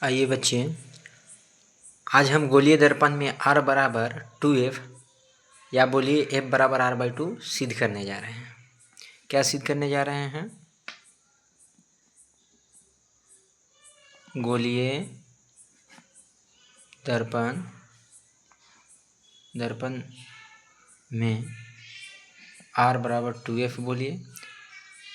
आइए बच्चे, आज हम गोलीय दर्पण में R बराबर 2F या बोलिए F बराबर R/2 सिद्ध करने जा रहे हैं। क्या सिद्ध करने जा रहे हैं? गोलीय दर्पण में R बराबर 2F बोलिए,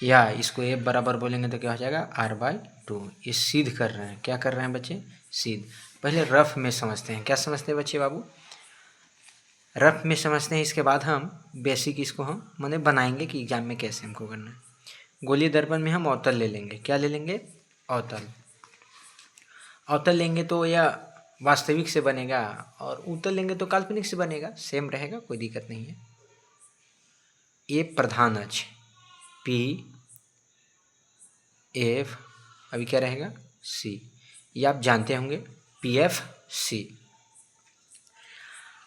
या इसको F बराबर बोलेंगे तो क्या हो जाएगा R/2। ये सिद्ध कर रहे हैं। क्या कर रहे हैं बच्चे? सिद्ध। पहले रफ में समझते हैं। क्या समझते हैं बच्चे बाबू? रफ में समझते हैं, इसके बाद हम बेसिक इसको हम माने बनाएंगे कि एग्जाम में कैसे हमको करना है। गोलीय दर्पण में हम अवतल ले लेंगे। क्या ले लेंगे? अवतल। अवतल लेंगे तो यह वास्तविक से बनेगा, और उत्तल लेंगे तो काल्पनिक से बनेगा। सेम रहेगा, कोई दिक्कत नहीं है। ये प्रधान अक्ष P F, अभी क्या रहेगा C, ये आप जानते होंगे PF C।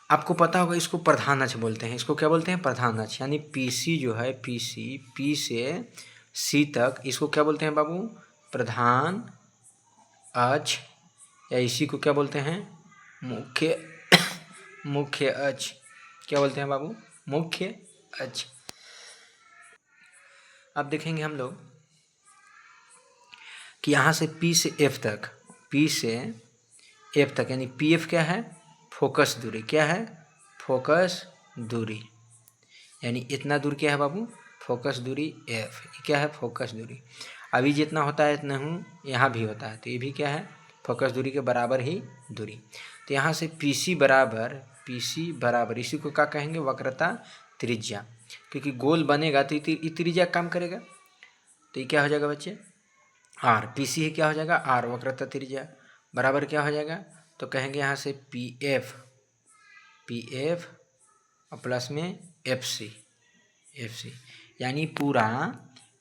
आपको पता होगा इसको प्रधान अक्ष बोलते हैं। इसको क्या बोलते हैं? प्रधान अक्ष। यानी PC जो है PC, P से C तक, इसको क्या बोलते हैं बाबू? प्रधान अक्ष, या इसी को क्या बोलते हैं? मुख्य अक्ष। क्या बोलते हैं बाबू? मुख्य अक्ष। अब देखेंगे हम लोग कि यहाँ से P से F तक, P से F तक यानी PF क्या है? फोकस दूरी। क्या है? फोकस दूरी। यानी इतना दूर क्या है बाबू? फोकस दूरी F। क्या है? फोकस दूरी। अभी जितना होता है इतना यहाँ भी होता है, तो ये भी क्या है? फोकस दूरी के बराबर ही दूरी। तो यहाँ से PC बराबर इसी को क्या कहेंगे? वक्रता त्रिज्या। क्योंकि गोल बनेगा तो त्रिज्या काम करेगा, तो ये क्या हो जाएगा बच्चे? R। PC ही क्या हो जाएगा? R, वक्रता त्रिज्या, बराबर क्या हो जाएगा? तो कहेंगे यहाँ से PF और प्लस में FC। यानी पूरा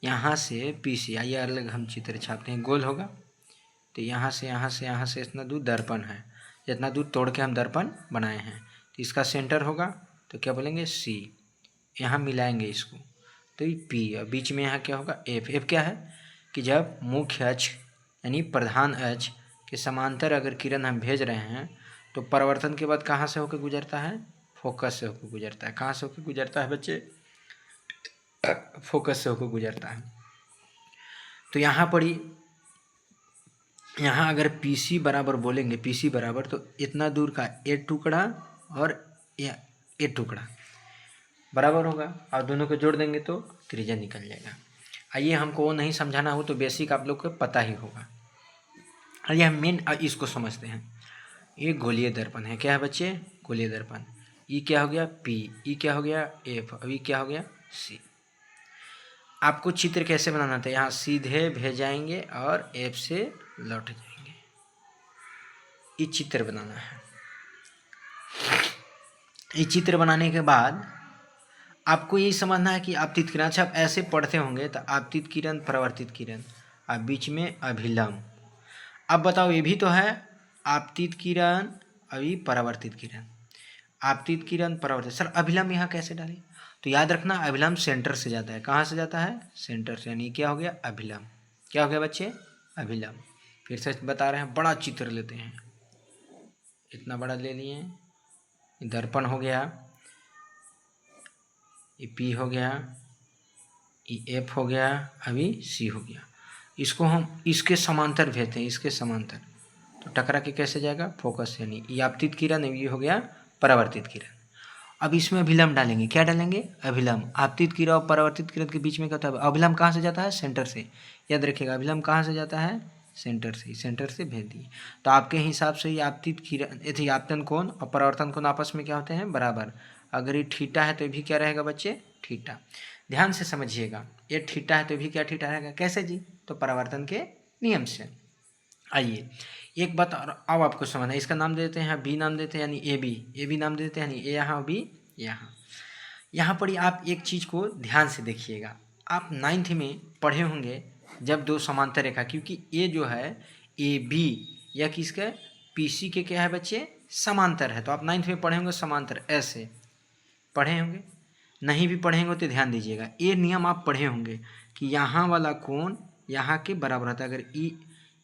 यहाँ से PC, आइए अलग हम चित्र छापते हैं। गोल होगा तो यहाँ से इतना दूर दर्पण है, जितना दूर तोड़ के हम दर्पण बनाए हैं, तो इसका सेंटर होगा तो क्या बोलेंगे? C। यहाँ मिलाएंगे इसको तो ये P, और बीच में यहाँ क्या होगा? F क्या है कि जब मुख्य अक्ष यानी प्रधान अक्ष के समांतर अगर किरण हम भेज रहे हैं तो परावर्तन के बाद कहाँ से होकर गुजरता है? फोकस से होकर गुजरता है। कहाँ से होकर गुजरता है बच्चे? फोकस से होकर गुजरता है। तो यहाँ पर यहाँ अगर PC बराबर बोलेंगे, PC बराबर तो इतना दूर का ए टुकड़ा और ए टुकड़ा बराबर होगा, और दोनों को जोड़ देंगे तो त्रिज्या निकल जाएगा। आइए, हमको वो नहीं समझाना हो तो बेसिक आप लोग को पता ही होगा। आइए हम मेन इसको समझते हैं। ये गोलीय दर्पण है। क्या है बच्चे? गोलीय दर्पण। ई क्या हो गया? P, ई क्या हो गया? F, अभी क्या हो गया? C। आपको चित्र कैसे बनाना था? यहाँ सीधे भेजाएंगे और F से लौट जाएंगे। ये चित्र बनाना है। ये चित्र बनाने के बाद आपको यही समझना है कि आपतित किरण, अच्छा आप ऐसे पढ़ते होंगे तो आपतित किरण, परावर्तित किरण, और बीच में अभिलंब। अब बताओ, ये भी तो है आपतित किरण, अभी परावर्तित किरण। आपतित किरण, परावर्तित। सर अभिलंब यहाँ कैसे डालें? तो याद रखना, अभिलंब सेंटर से जाता है। कहाँ से जाता है? सेंटर से। यानी क्या हो गया? अभिलंब। क्या हो गया बच्चे? अभिलंब। फिर से बता रहे हैं, बड़ा चित्र लेते हैं। इतना बड़ा ले लिए, दर्पण हो गया, ये P हो गया, ये F हो गया, अभी C हो गया। इसको हम इसके समांतर भेजते हैं, इसके समांतर, तो टकरा के कैसे जाएगा? फोकस। यानी ये आपतित किरण, ये हो गया परावर्तित किरण। अब इसमें अभिलंब डालेंगे। क्या डालेंगे? अभिलंब। आपतित किरण और परावर्तित किरण के बीच में क्या होता है? अभिलंब कहाँ से जाता है? सेंटर से। याद रखिएगा, अभिलंब कहाँ से जाता है? सेंटर से। सेंटर से भेज दिए तो आपके हिसाब से ये आपतित किरण, यदि आपतन कोण और परावर्तन कोण आपस में क्या होते हैं? बराबर। अगर ये थीटा है तो ये भी क्या रहेगा बच्चे? थीटा। ध्यान से समझिएगा, ये थीटा है तो भी क्या थीटा रहेगा? कैसे जी? तो परावर्तन के नियम से। आइए एक बात और अब आपको समझना है। इसका नाम दे देते हैं B, नाम देते हैं यानी ए बी नाम देते हैं, यानी ए यहाँ, बी यहाँ। यहाँ पर ही आप एक चीज़ को ध्यान से देखिएगा। आप 9th में पढ़े होंगे जब दो समांतर रेखा, क्योंकि ये जो है AB या किसका? PC के क्या है बच्चे? समांतर है। तो आप 9th में पढ़े होंगे समांतर, ऐसे पढ़े होंगे। नहीं भी पढ़े होंगे तो ध्यान दीजिएगा, ये नियम आप पढ़े होंगे कि यहाँ वाला कोण यहाँ के बराबर होता है। अगर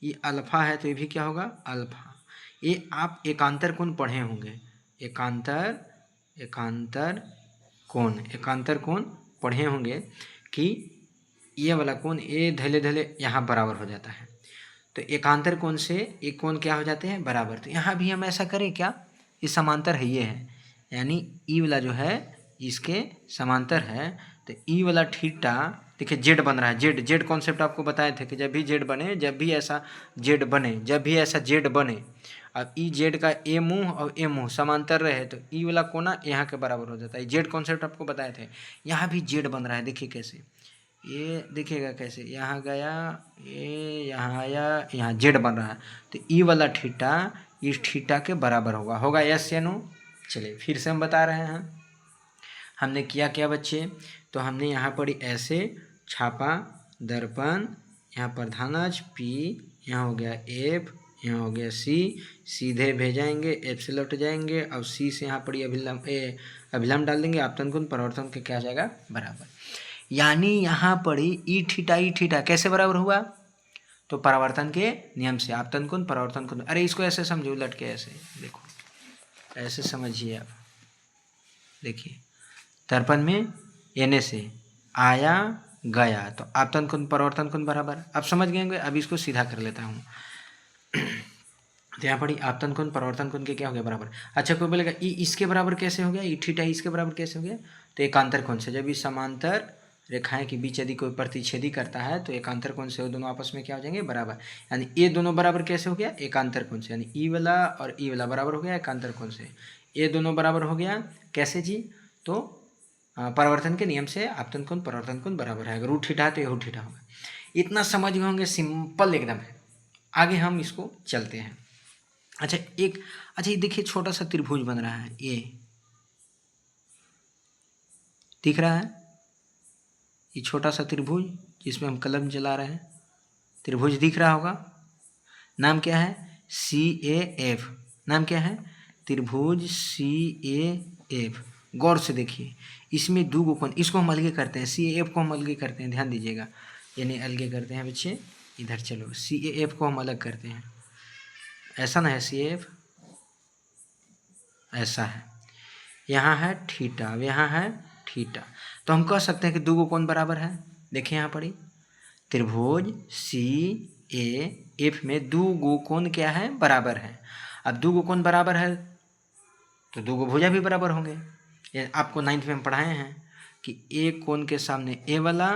ये अल्फा है तो ये भी क्या होगा अल्फा। ये आप एकांतर कोण पढ़े होंगे, एकांतर कोण पढ़े होंगे कि ये वाला कोण ये धैले धैले यहाँ बराबर हो जाता है, तो एकांतर कोण से एक कोण क्या हो जाते हैं बराबर। तो यहाँ भी हम ऐसा करें क्या, ये समांतर है ये है, यानी ई वाला जो है इसके समांतर है, तो ई वाला थीटा देखिए जेड बन रहा है, जेड कॉन्सेप्ट आपको बताए थे कि जब भी जेड बने, अब ई जेड का ए मुँह और ए मुँह समांतर रहे तो ई वाला कोना यहाँ के बराबर हो जाता है। जेड कॉन्सेप्ट आपको बताए थे। यहाँ भी जेड बन रहा है, देखिए कैसे, ये देखिएगा कैसे, यहाँ गया ये, यहाँ आया, यहाँ जेड बन रहा है, तो ई वाला थीटा इस थीटा के बराबर होगा यस या नो। चलिए फिर से हम बता रहे हैं, हमने किया क्या बच्चे, तो हमने यहाँ पर ऐसे छापा दर्पण, यहाँ प्रधानाज P, यहाँ हो गया F, यहाँ हो गया C, सीधे भेजाएंगे F से लौट जाएंगे, अब C से यहाँ पर अभिलंब डाल देंगे, आपतन कोण परिवर्तन के क्या आ जाएगा बराबर। यानी यहाँ पर ई थीटा कैसे बराबर हुआ, तो परावर्तन के नियम से, आपतन कोण परावर्तन कोण। अरे इसको ऐसे समझो, उलट के ऐसे देखो, ऐसे समझिए आप, देखिए दर्पण में एने से आया गया तो आपतन कोण परावर्तन कोण बराबर। अब समझ गए होंगे, अब इसको सीधा कर लेता हूँ। तो यहाँ पर आपतन कोण परावर्तन कोण के क्या हो गया बराबर। अच्छा कोई बोलेगा ई इसके बराबर कैसे हो गया, ई थीटा इसके बराबर कैसे हो गया, तो एकांतर कोण से, जब इस समांतर रेखाएं के बीच यदि कोई प्रतिच्छेदी करता है तो एकांतर कोण से वो दोनों आपस में क्या हो जाएंगे बराबर। यानी ये दोनों बराबर कैसे हो गया, एकांतर कोण से, यानी ई वाला और ई वाला बराबर हो गया एकांतर कोण से, ये दोनों बराबर हो गया कैसे जी, तो परावर्तन के नियम से आपतन कोण परावर्तन कोण बराबर है। अगर रूट थीटा है तो ये रूट थीटा होगा। इतना समझ गए होंगे, सिंपल एकदम है। आगे हम इसको चलते हैं। अच्छा ये देखिए छोटा सा त्रिभुज बन रहा है, ये दिख रहा है, ये छोटा सा त्रिभुज जिसमें हम कलम चला रहे हैं, त्रिभुज दिख रहा होगा, नाम क्या है CAF, नाम क्या है त्रिभुज CAF। गौर से देखिए, इसमें दो गो कोण, इसको हम अलगे करते हैं, CAF को हम अलगे करते हैं, ध्यान दीजिएगा, यानी अलगे करते हैं बच्चे, इधर चलो CAF को हम अलग करते हैं, ऐसा ना है CAF, ऐसा है, यहाँ है थीटा, यहाँ है थीटा, तो हम कह सकते हैं कि दो गो कोण बराबर है। देखिए यहाँ पर त्रिभुज CAF में दो गो कोण क्या है बराबर है। अब दो गो कोण बराबर है तो दो गो भुजा भी बराबर होंगे। ये आपको 9th में हम पढ़ाए हैं कि ए कोण के सामने ए वाला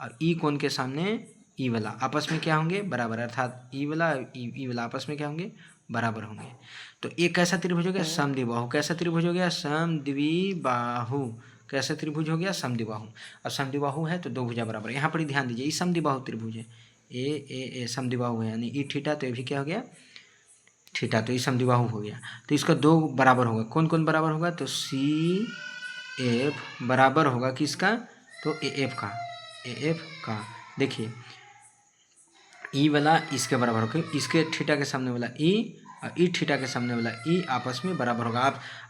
और ई कोण के सामने ई वाला आपस में क्या होंगे बराबर, अर्थात ई वाला ई वाला आपस में क्या होंगे बराबर होंगे। तो एक कैसा त्रिभुज हो गया समद्विबाहु, कैसा त्रिभुज हो गया समद्विबाहु, कैसा त्रिभुज हो गया समद्विबाहु। अब समद्विबाहु है तो दो भुजा बराबर, यहाँ पर ही ध्यान दीजिए, ये समद्विबाहु त्रिभुज है, ए समद्विबाहु है, यानी ई थीटा तो ये भी क्या हो गया थीटा, तो ये समद्विबाहु हो गया। तो इसका दो बराबर होगा, कौन कौन बराबर होगा, तो CF बराबर होगा किसका, तो AF का। देखिए ई वाला इसके बराबर होगा, इसके थीटा के सामने वाला ई और ई थीटा के सामने वाला ई आपस में बराबर होगा।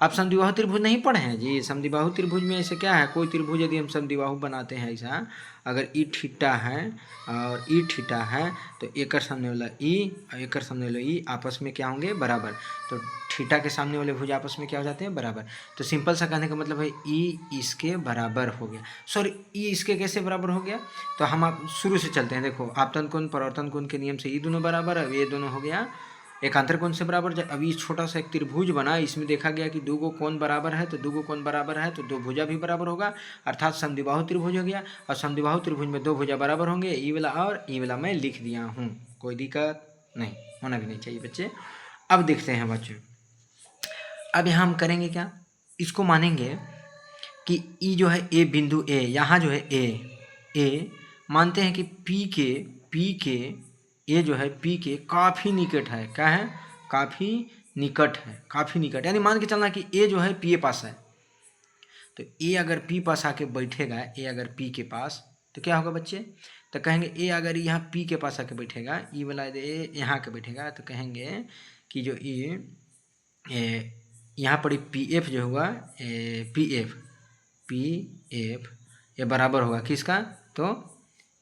आप समद्विबाहु त्रिभुज नहीं पढ़े हैं जी, समद्विबाहु त्रिभुज में ऐसे क्या है, कोई त्रिभुज यदि हम समद्विबाहु बनाते हैं ऐसा, अगर ई थीटा है और ई थीटा है तो एक सामने वाला ई और एक सामने वाला ई आपस में क्या होंगे बराबर, तो थीटा के सामने वाले भुज आपस में क्या हो जाते हैं बराबर। तो सिंपल सा कहने का मतलब है ई इसके बराबर हो गया, सॉरी ई इसके कैसे बराबर हो गया, तो हम आप शुरू से चलते हैं। देखो आपतन कोण परावर्तन कोण के नियम से ये दोनों बराबर है, ये दोनों हो गया एकांतर कोण से बराबर। अभी छोटा सा एक त्रिभुज बना, इसमें देखा गया कि दो गो कोण बराबर है, तो दो गो कोण बराबर है तो दो भुजा भी बराबर होगा, अर्थात समद्विबाहु त्रिभुज हो गया। और समद्विबाहु त्रिभुज में दो भुजा बराबर होंगे, ई वाला और ई वाला मैं लिख दिया हूँ, कोई दिक्कत नहीं, होना भी नहीं चाहिए बच्चे। अब देखते हैं बच्चे, अब यहाँ हम करेंगे क्या, इसको मानेंगे कि ई जो है ए बिंदु ए, यहाँ जो है ए मानते हैं कि पी के ए जो है पी के काफ़ी निकट है, क्या है काफ़ी निकट है, काफ़ी निकट, यानी मान के चलना कि ए जो है पी ए पास है, तो ए अगर पी पास आके बैठेगा, ए अगर पी के पास तो क्या होगा बच्चे, तो कहेंगे ए अगर यहाँ पी के पास आके बैठेगा, ई वाला ए यहाँ के बैठेगा, तो कहेंगे कि जो ए यहाँ पर पी एफ जो होगा पी एफ ये बराबर होगा किसका, तो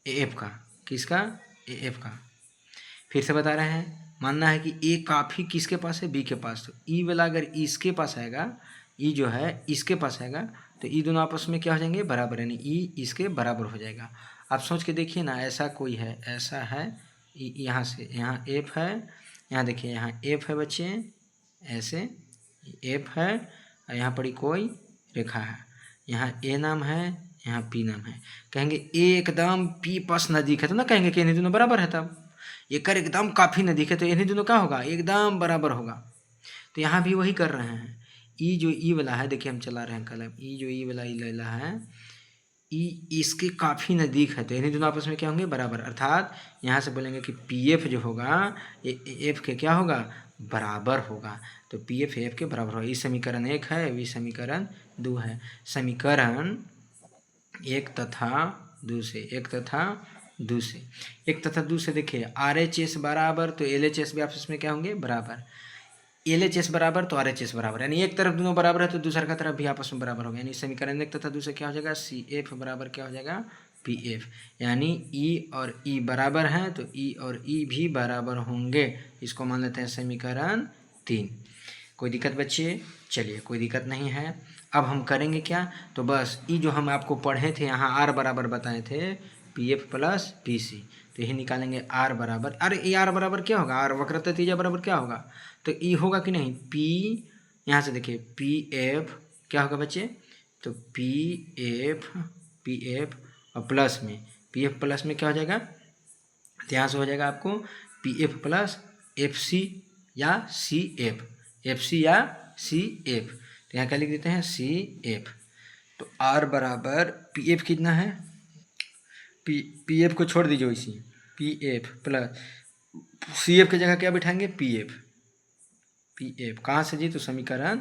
ए एफ का, किसका ए एफ का। फिर से बता रहे हैं, मानना है कि ए काफ़ी किसके पास है, बी के पास। तो ई वाला अगर इसके पास आएगा, ई जो है इसके पास आएगा, तो ई दोनों आपस में क्या हो जाएंगे, बराबर, यानी ई इसके बराबर हो जाएगा। आप सोच के देखिए ना, ऐसा कोई है, ऐसा है, यहाँ से यहाँ एफ है, यहाँ देखिए यहाँ एफ है बच्चे, ऐसे एफ है, और यहाँ पर कोई रेखा है, यहाँ ए नाम है, यहाँ पी नाम है। कहेंगे ए एकदम पी पास नज़दीक है, तो ना कहेंगे कि इन्हीं दोनों बराबर है। तब एकर एकदम काफ़ी नज़दीक है, तो इन्हीं दोनों क्या होगा, एकदम बराबर होगा। तो यहाँ भी वही कर रहे हैं। ई जो ई वाला है, देखिए हम चला रहे हैं कलम, ई जो ई वाला है, ई इसके काफ़ी नज़दीक है, तो इन्हीं दोनों आपस में क्या होंगे, बराबर। अर्थात यहाँ से बोलेंगे कि पी एफ जो होगा एफ के क्या होगा, बराबर होगा। तो पी एफ एफ के बराबर होगा। ये समीकरण 1 है, ये समीकरण 2 है। समीकरण 1 तथा 2 से, 1 तथा 2 से, 1 तथा 2 से देखिए आर एच एस बराबर, तो एल एच एस भी आपस में क्या होंगे, बराबर। एल एच एस बराबर तो आर एच एस बराबर, यानी एक तरफ दोनों बराबर है तो दूसरा का तरफ भी आपस में बराबर होगा। यानी समीकरण 1 तथा 2 से क्या हो जाएगा, सी एफ बराबर क्या हो जाएगा, पी एफ। यानी ई और ई बराबर हैं, तो ई और ई भी बराबर होंगे। इसको मान लेते हैं समीकरण 3। कोई दिक्कत बच्चे? चलिए, कोई दिक्कत नहीं है। अब हम करेंगे क्या, तो बस ई जो हम आपको पढ़े थे, यहाँ आर बराबर बताए थे, P F plus P C, तो यही निकालेंगे आर बराबर। अरे ये आर बराबर क्या होगा, आर वक्रता त्रिज्या बराबर क्या होगा, तो ई होगा कि नहीं, पी, यहाँ से देखिए पी एफ क्या होगा बच्चे, तो पी एफ और प्लस में पी एफ प्लस में क्या हो जाएगा, तो यहाँ से हो जाएगा आपको P F plus F C या सी एफ, एफ सी या सी एफ। तो यहाँ क्या लिख देते हैं, सी एफ। तो आर बराबर पी एफ कितना है, पी एफ को छोड़ दीजिए इसी, P F plus C F की जगह क्या बिठाएंगे, पी एफ कहाँ से जी, तो समीकरण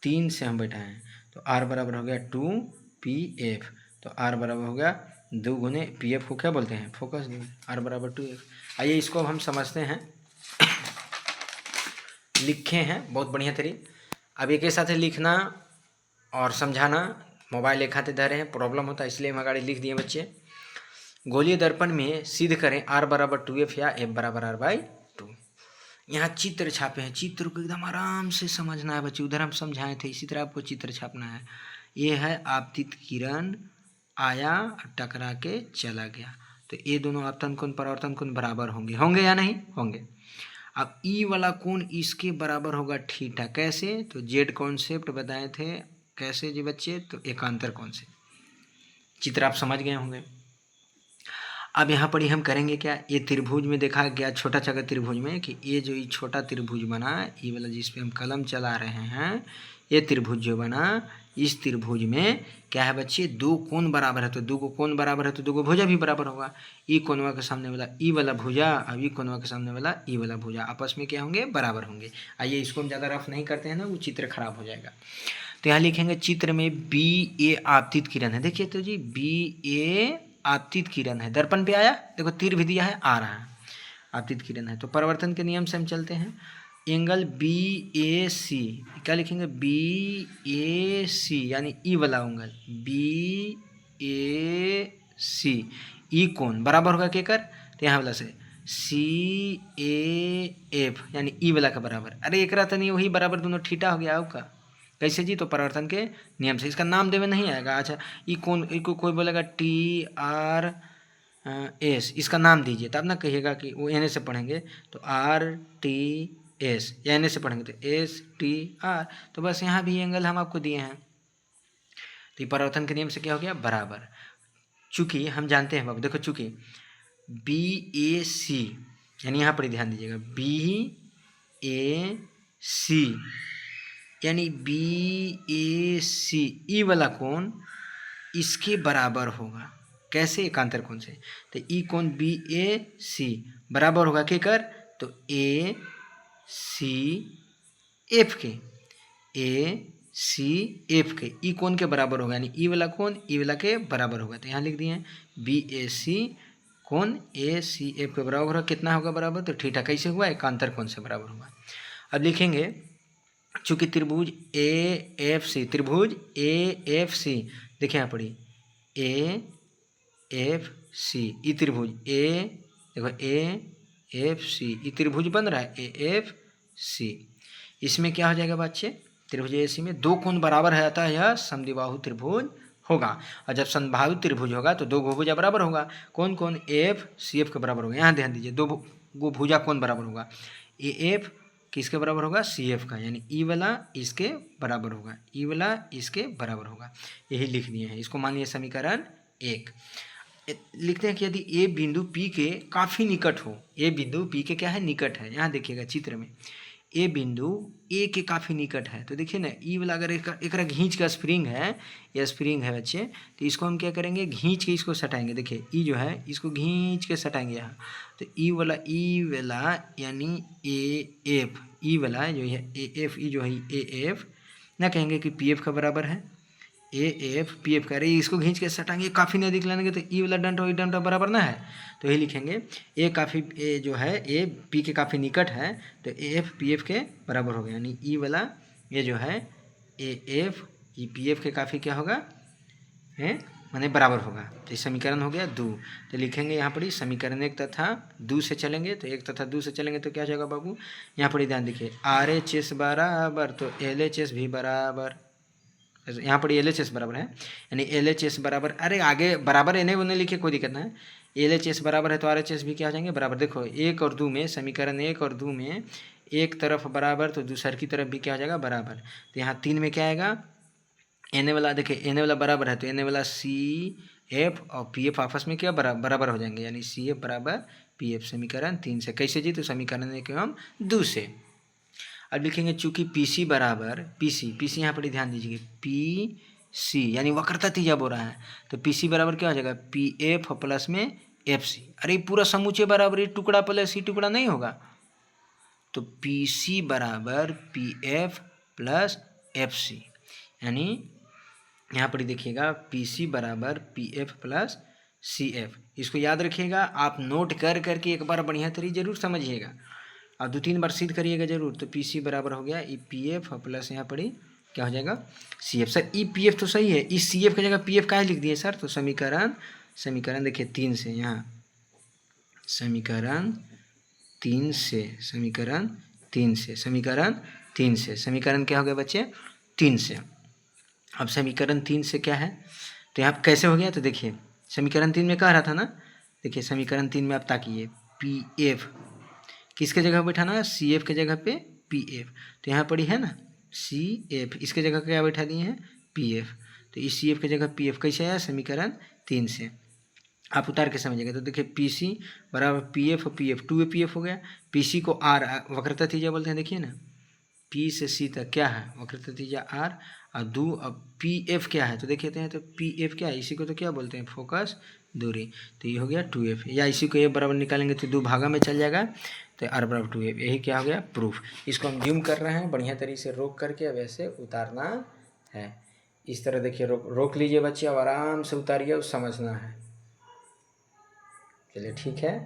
3 से हम बैठाएं। तो आर बराबर हो गया 2 पी एफ, तो आर बराबर हो गया 2 गुने पी एफ को क्या बोलते हैं, फोकस, आर बराबर 2f। आइए इसको हम समझते हैं, लिखे हैं बहुत बढ़िया तरीके। अब एक ही साथ लिखना और समझाना, मोबाइल एक हाथे धरे हैं, प्रॉब्लम होता है, इसलिए हम आगे लिख दिए बच्चे। गोलीय दर्पण में सिद्ध करें आर बराबर 2f या एफ बराबर r/2। यहाँ चित्र छापे हैं, चित्र को एकदम आराम से समझना है बच्चे, उधर हम समझाए थे, इसी तरह आपको चित्र छापना है। ये है आपतित किरण आया और टकरा के चला गया, तो ये दोनों आपतन कोण परावर्तन कोण बराबर होंगे, होंगे या नहीं होंगे। अब ई वाला कोण इसके बराबर होगा थीटा, कैसे, तो जेड कॉन्सेप्ट बताए थे, कैसे जी बच्चे, तो एकांतर कोण से। चित्र आप समझ गए होंगे। अब यहाँ पर ही हम करेंगे क्या, ये त्रिभुज में देखा गया, छोटा चौका त्रिभुज में, कि ये जो ये छोटा त्रिभुज बना, ये वाला जिस पे हम कलम चला रहे हैं, ये त्रिभुज जो बना, इस त्रिभुज में क्या है बच्चे, 2 कोण बराबर है, तो 2 कोण बराबर है तो 2 भुजा भी बराबर होगा। ई कोणवा के सामने वाला ई वाला भुजा, अब ई कोणवा के सामने वाला ई वाला भुजा आपस में क्या होंगे, बराबर होंगे। आइए इसको हम ज़्यादा रफ नहीं करते हैं ना, वो चित्र खराब हो जाएगा। तो यहाँ लिखेंगे चित्र में बी ए आपतित किरण है, देखिए तो जी बी ए आपतित किरण है, दर्पण पे आया, देखो तीर भी दिया है, आ रहा है, आपतित किरण है। तो परिवर्तन के नियम से हम चलते हैं। एंगल बी ए सी, क्या लिखेंगे, बी ए सी, यानी ई वाला एंगल बी ए सी, ई कोण बराबर होगा के कर, तो यहाँ वाला से सी ए एफ, यानी ई वाला का बराबर। अरे एक तो नहीं, वही बराबर दोनों थीटा हो गया आपका, कैसे जी, तो परिवर्तन के नियम से। इसका नाम देवे नहीं आएगा। अच्छा, ई कौन, कोई बोलेगा टी आर एस, इसका नाम दीजिए, तब ना कहिएगा कि वो एन से पढ़ेंगे, तो आर टी एस, या एन से पढ़ेंगे तो एस टी आर। तो बस यहाँ भी एंगल हम आपको दिए हैं, तो परिवर्तन के नियम से क्या हो गया, बराबर। चूंकि हम जानते हैं बाबू, देखो चूंकि बी ए सी, यानी यहाँ पर ध्यान दीजिएगा, बी ए सी यानी बी ए सी, ई वाला कोण इसके बराबर होगा, कैसे, एकांतर कोण से। तो ई कोण बी ए सी बराबर होगा के कर, तो ए सी एफ के, ए सी एफ के, ई कोण के बराबर होगा, यानी ई वाला कोण ई वाला के बराबर होगा। तो यहाँ लिख दिए बी ए सी कोण ए सी एफ के बराबर होगा, कितना होगा बराबर, तो थीटा कैसे हुआ, एकांतर कोण से बराबर होगा। अब लिखेंगे चूँकि त्रिभुज ए एफ सी, त्रिभुज ए एफ सी, देखिए यहाँ पढ़ी ए एफ सी, ई त्रिभुज ए, देखो ए एफ सी, ये त्रिभुज बन रहा है ए एफ सी। इसमें क्या हो जाएगा बच्चे, त्रिभुज ए सी में दो कोण बराबर है, अतः यह समद्विबाहु त्रिभुज होगा। और जब समबाहु त्रिभुज होगा तो दो भुजा बराबर होगा। कौन कौन, एफ सी एफ के बराबर होगा। यहाँ ध्यान दीजिए, दो भुजा कौन बराबर होगा, ए एफ किसके बराबर होगा, सी एफ का, यानी ई वाला इसके बराबर होगा, ई वाला इसके बराबर होगा। यही लिख दिए हैं, इसको मानिए समीकरण 1। लिखते हैं कि यदि ए बिंदु पी के काफ़ी निकट हो, ए बिंदु पी के क्या है, निकट है। यहाँ देखिएगा चित्र में, ए बिंदु ए के काफ़ी निकट है, तो देखिए ना ई वाला अगर एक घींच का स्प्रिंग है, या स्प्रिंग है बच्चे, तो इसको हम क्या करेंगे, घींच के इसको सटाएंगे। देखिए ई जो है इसको घींच के सटाएंगे यहाँ, तो ई वाला यानी ए एफ, ई वाला जो है ए एफ, ई जो है ए एफ ना कहेंगे कि पी एफ का बराबर है, ए एफ पी एफ कह रहे, इसको खींच के सटाएंगे, काफ़ी नज़दीक लाएंगे तो ई वाला डंडा वही डंडा बराबर ना है, तो यही लिखेंगे ए काफ़ी, ए जो है ए पी के काफ़ी निकट है, तो ए एफ पी एफ के बराबर हो गया, यानी ई वाला ये जो है A F E P F के काफ़ी क्या होगा, है माने बराबर होगा। तो समीकरण हो गया 2। तो लिखेंगे यहाँ पर समीकरण 1 तथा 2 से चलेंगे, तो 1 तथा 2 से चलेंगे तो क्या जाएगा बाबू, यहाँ पर ध्यान देखिए, आर एच एस बराबर तो एल एच एस भी बराबर, यहाँ पर एल एच एस बराबर है, यानी एल एच एस बराबर, अरे आगे बराबर एने उन्हें लिखे कोई दिक्कत ना है, एल एच एस बराबर है तो आर एच एस भी क्या आ जाएंगे बराबर। देखो 1 और 2 में, समीकरण 1 और 2 में एक तरफ बराबर तो दूसर की तरफ भी क्या आ जाएगा बराबर। तो यहाँ 3 में क्या आएगा, एने वाला, देखिए एने वाला बराबर है तो एने वाला सी एफ और पी एफ आपस में क्या बराबर हो जाएंगे, यानी सी एफ बराबर पी एफ। समीकरण 3 से कैसे जी, तो समीकरण 1 एवं 2 से। अब लिखेंगे चूंकि पी सी बराबर पी सी यहाँ पर ध्यान दीजिए, पी सी यानी वक्रता तीजा बोल रहा है, तो पी सी बराबर क्या हो जाएगा, पी एफ प्लस में एफ सी। अरे पूरा समूचे बराबर, ये टुकड़ा प्लस सी टुकड़ा नहीं होगा, तो पी सी बराबर P F plus F C, यानी यहाँ पर देखिएगा पी सी बराबर P F plus C F. इसको याद रखिएगा, आप नोट कर करके एक बार बढ़िया तरीके जरूर समझिएगा और 2-3 बार सिद्ध करिएगा जरूर। तो पी सी बराबर हो गया ई पी एफ प्लस यहाँ पर क्या हो जाएगा C F. Sir E P F तो सही है, इस सी एफ की जगह पी एफ काहे लिख दिए सर, तो समीकरण देखिए 3 से, यहाँ समीकरण 3 से समीकरण क्या हो गया बच्चे 3 से। अब समीकरण 3 से क्या है, तो यहाँ कैसे हो गया, तो देखिए समीकरण 3 में कह रहा था ना, देखिए समीकरण 3 में आप ताकिए पी एफ किसके जगह बैठाना है, सी एफ के जगह पे पी एफ, तो यहाँ पड़ी है ना सी एफ, इसके जगह क्या बैठा दिए हैं पी एफ, तो इस सी एफ के जगह पी एफ कैसे आया, समीकरण 3 से। आप उतार के समझिएगा, तो देखिए पी सी बराबर पी एफ और पी एफ, 2 पी एफ हो गया, पी सी को आर वक्रता तीजा बोलते हैं, देखिए ना पी से सी तक क्या है वक्रता तीजा आर, और 2 अब पी एफ क्या है, तो देखिए हैं, तो पी एफ क्या है, इसी को तो क्या बोलते हैं फोकस दूरी, तो ये हो गया 2f, या इसी को एफ बराबर निकालेंगे तो 2 भागा में चल जाएगा, तो आर बराबर 2f, यही क्या हो गया प्रूफ। इसको हम जूम कर रहे हैं बढ़िया तरीके से रोक करके, अब ऐसे उतारना है, इस तरह देखिए रोक लीजिए बच्चे, अब आराम से उतारिए और समझना है। चलिए ठीक है।